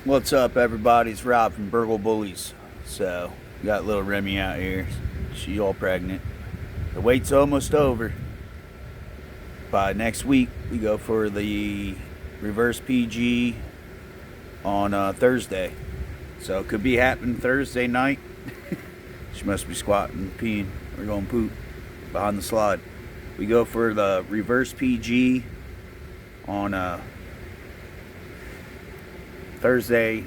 What's up, everybody? It's Rob from Bullies. So, we got little Remy out here. She's all pregnant. The wait's almost over. By next week, we go for the reverse PG on Thursday. So, it could be happening Thursday night. She must be squatting, peeing, or going poop behind the slide. We go for the reverse PG on Thursday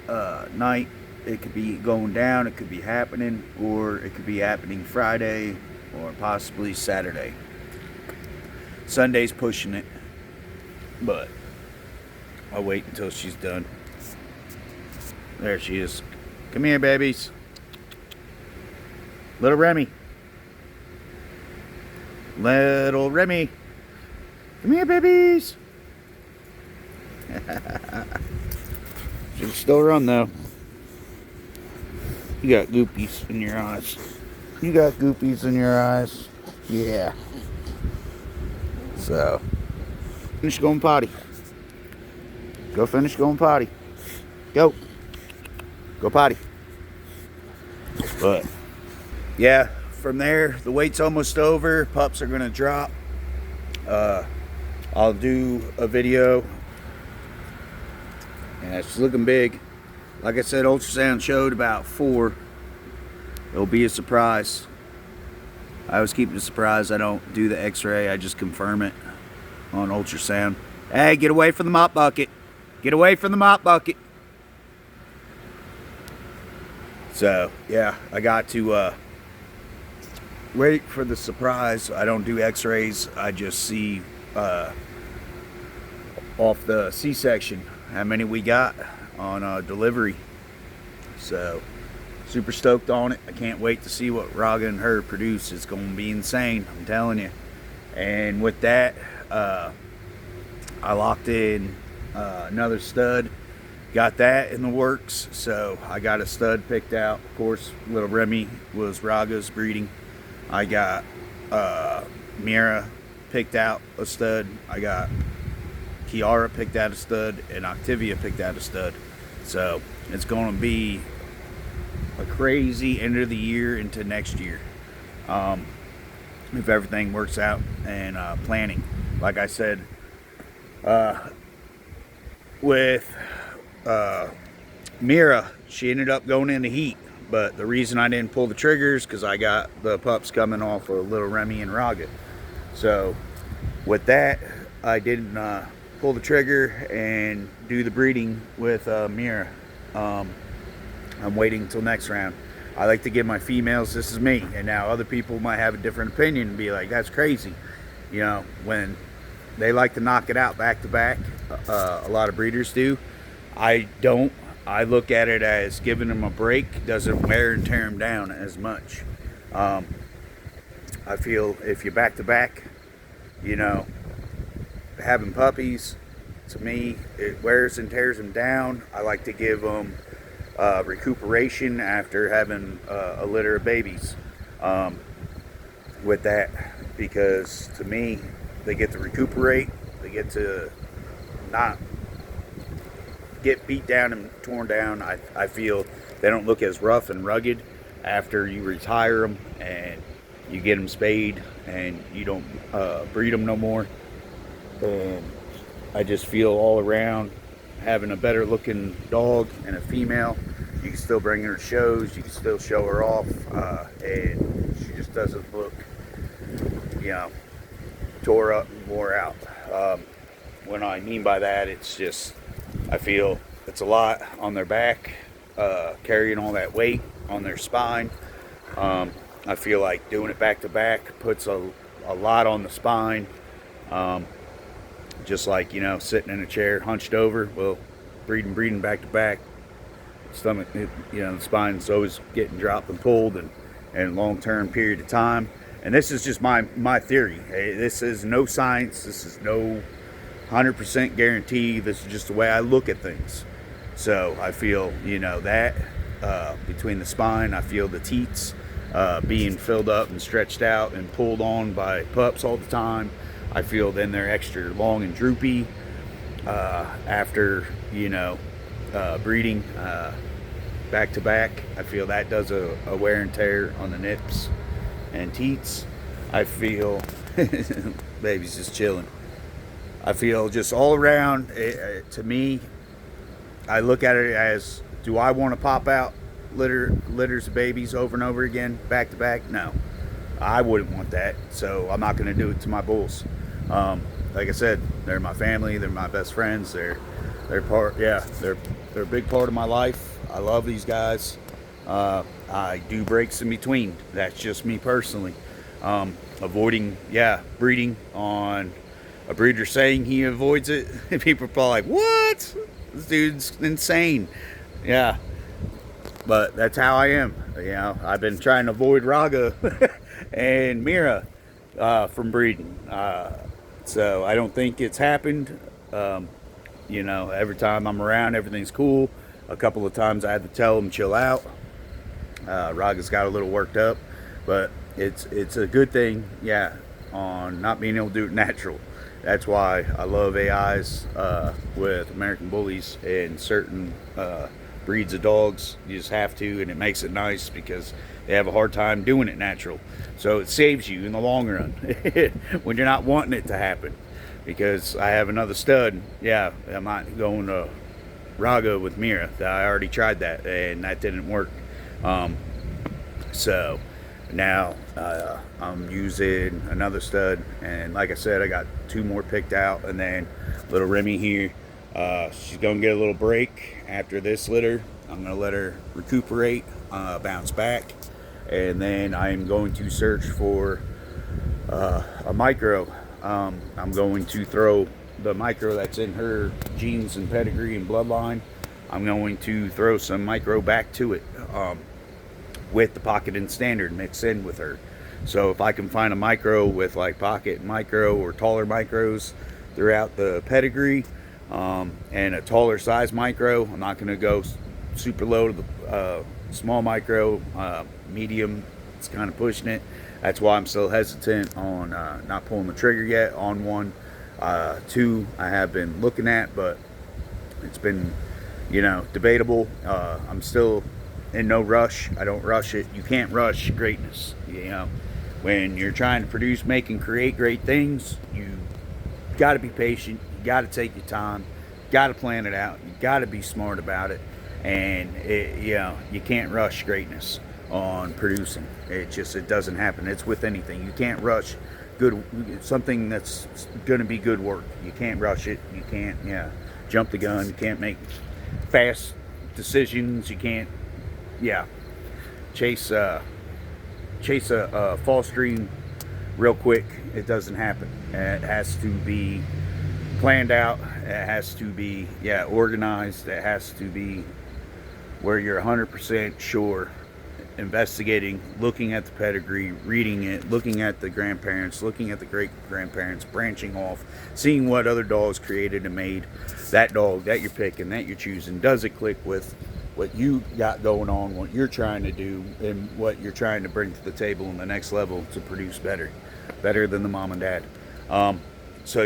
night. It could be going down, it could be happening, or it could be happening Friday or possibly Saturday. Sunday's pushing it, but I'll wait until she's done. There she is. Come here, babies. Little Remy. Little Remy. Come here, babies. She'll still run, though. You got goopies in your eyes. You got goopies in your eyes. Yeah. So, finish going potty. Go finish going potty. Go. Go potty. But, yeah, from there, the wait's almost over. Pups are going to drop. I'll do a video. Yeah, it's looking big. Like I said, ultrasound showed about 4. It'll be a surprise. I always keep it a surprise. I don't do the x-ray. I just confirm it on ultrasound. Hey, get away from the mop bucket. Get away from the mop bucket. So, yeah, I got to wait for the surprise. I don't do x-rays. I just see off the C-section how many we got on delivery. So, super stoked on it. I can't wait to see what Raga and her produce. It's going to be insane, I'm telling you. And with that, I locked in another stud. Got that in the works. So I got a stud picked out. Of course, little Remy was Raga's breeding. I got Mira picked out a stud. I got Kiara picked out a stud, and Octavia picked out a stud. So it's going to be a crazy end of the year into next year, if everything works out. And planning, like I said, with Mira, she ended up going into heat. But the reason I didn't pull the triggers because I got the pups coming off of little Remy and Raga. So with that, I didn't pull the trigger and do the breeding with Mira. I'm waiting until next round. I like to give my females, this is me, and now other people might have a different opinion and be like, that's crazy. You know, when they like to knock it out back to back, a lot of breeders do. I don't. I look at it as giving them a break, doesn't wear and tear them down as much. I feel if you're back to back, you know, having puppies, to me, it wears and tears them down. I like to give them recuperation after having a litter of babies with that, because to me, they get to recuperate, they get to not get beat down and torn down. I feel they don't look as rough and rugged after you retire them and you get them spayed and you don't breed them no more. And I just feel all around having a better looking dog and a female, you can still bring her to shows, you can still show her off, and she just doesn't look, you know, tore up and wore out. What I mean by that, it's just, I feel it's a lot on their back, carrying all that weight on their spine. I feel like doing it back to back puts a lot on the spine. Just like, you know, sitting in a chair hunched over, well, breeding back to back, stomach, you know, the spine's always getting dropped and pulled, and long-term period of time. And this is just my theory. This is no science. This is no 100% guarantee. This is just the way I look at things. So I feel, you know, that between the spine, I feel the teats being filled up and stretched out and pulled on by pups all the time. I feel then they're extra long and droopy. after, you know, breeding back to back. I feel that does a wear and tear on the nips and teats. I feel baby's just chilling. I feel just all around, to me, I look at it as, do I want to pop out litters of babies over and over again, back to back? No, I wouldn't want that. So I'm not going to do it to my bulls. Like I said, they're my family. They're my best friends. They're part. Yeah, they're a big part of my life. I love these guys. I do breaks in between. That's just me personally. Avoiding, breeding on a breeder saying he avoids it. People are probably like, what? This dude's insane. Yeah, but that's how I am. You know, I've been trying to avoid Raga and Mira from breeding. So I don't think it's happened. You know, every time I'm around, everything's cool. A couple of times I had to tell him chill out. Raga's got a little worked up, but it's a good thing, on not being able to do it natural. That's why I love AIs with American bullies and certain breeds of dogs. You just have to, and it makes it nice because they have a hard time doing it natural. So it saves you in the long run when you're not wanting it to happen. Because I have another stud. Yeah, I'm not going to Raga with Mira. I already tried that, and that didn't work. So now I'm using another stud, and like I said, I got 2 more picked out, and then little Remy here, she's gonna get a little break after this litter. I'm gonna let her recuperate, bounce back, and then I'm going to search for a micro. I'm going to throw the micro that's in her genes and pedigree and bloodline. I'm going to throw some micro back to it with the pocket and standard mixed in with her. So if I can find a micro with like pocket micro or taller micros throughout the pedigree, and a taller size micro, I'm not going to go super low to the small micro. Medium, it's kind of pushing it. That's why I'm still hesitant on not pulling the trigger yet on 1. 2 I have been looking at, but it's been, debatable. I'm still in no rush. I don't rush it. You can't rush greatness. When you're trying to produce, make, and create great things, you got to be patient. You got to take your time. You got to plan it out. You got to be smart about it. And you can't rush greatness on producing. It doesn't happen. It's with anything. You can't rush something that's going to be good work. You can't rush it. You can't jump the gun. You can't make fast decisions. You can't chase a false dream real quick. It doesn't happen. It has to be planned out. It has to be organized. It has to be where you're 100% sure, investigating, looking at the pedigree, reading it, looking at the grandparents, looking at the great grandparents, branching off, seeing what other dogs created and made. That dog that you're picking, that you're choosing, does it click with what you got going on, what you're trying to do, and what you're trying to bring to the table in the next level to produce better than the mom and dad. So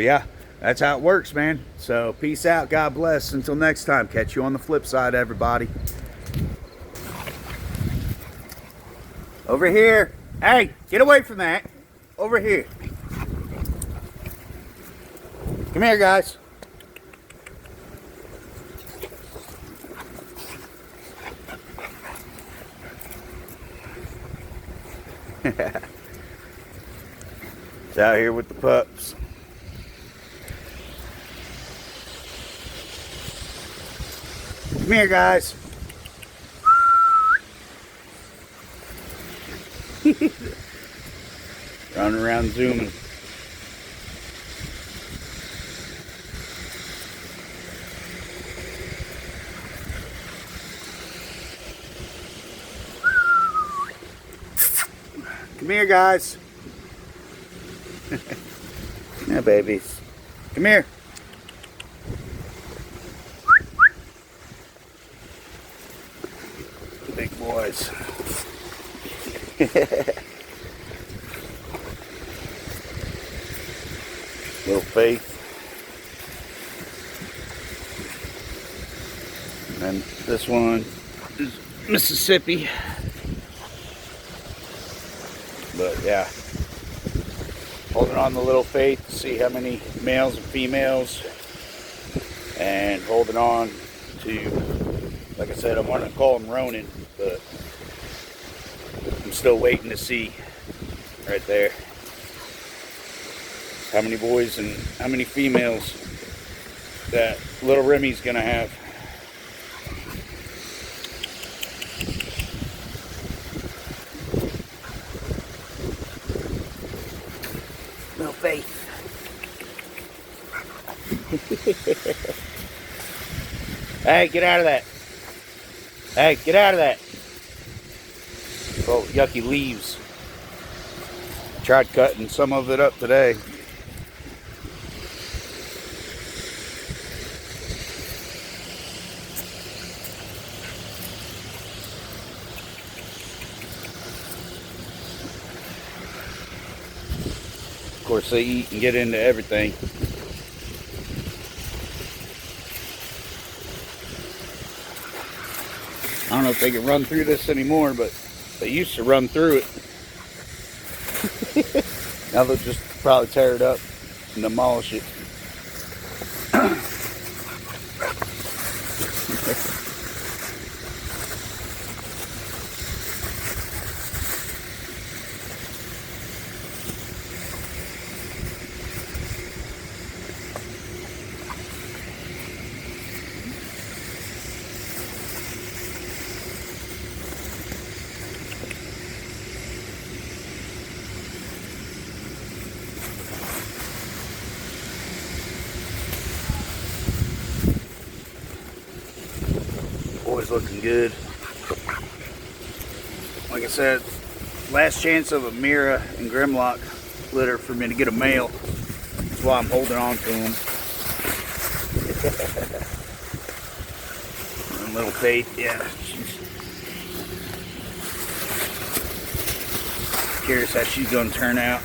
that's how it works, man. So peace out, God bless, until next time. Catch you on the flip side, everybody. Over here. Hey, get away from that. Over here. Come here, guys. It's out here with the pups. Come here, guys. Running around zooming. Come here, guys. Yeah, babies. Come here. Big boys. Little Faith. And this one is Mississippi. But yeah, holding on the little faith to see how many males and females, and holding on to, like I said, I want to call him Ronin, but I'm still waiting to see right there how many boys and how many females that little Remy's gonna have. Little faith. Hey, get out of that. Hey, get out of that. Oh, yucky leaves. Tried cutting some of it up today. Of course, they eat and get into everything. I don't know if they can run through this anymore, but they used to run through it. Now they'll just probably tear it up and demolish it. Boys looking good. Like I said, last chance of a Mira and Grimlock litter for me to get a male. That's why I'm holding on to them. And little Faith, yeah, she's curious how she's gonna turn out.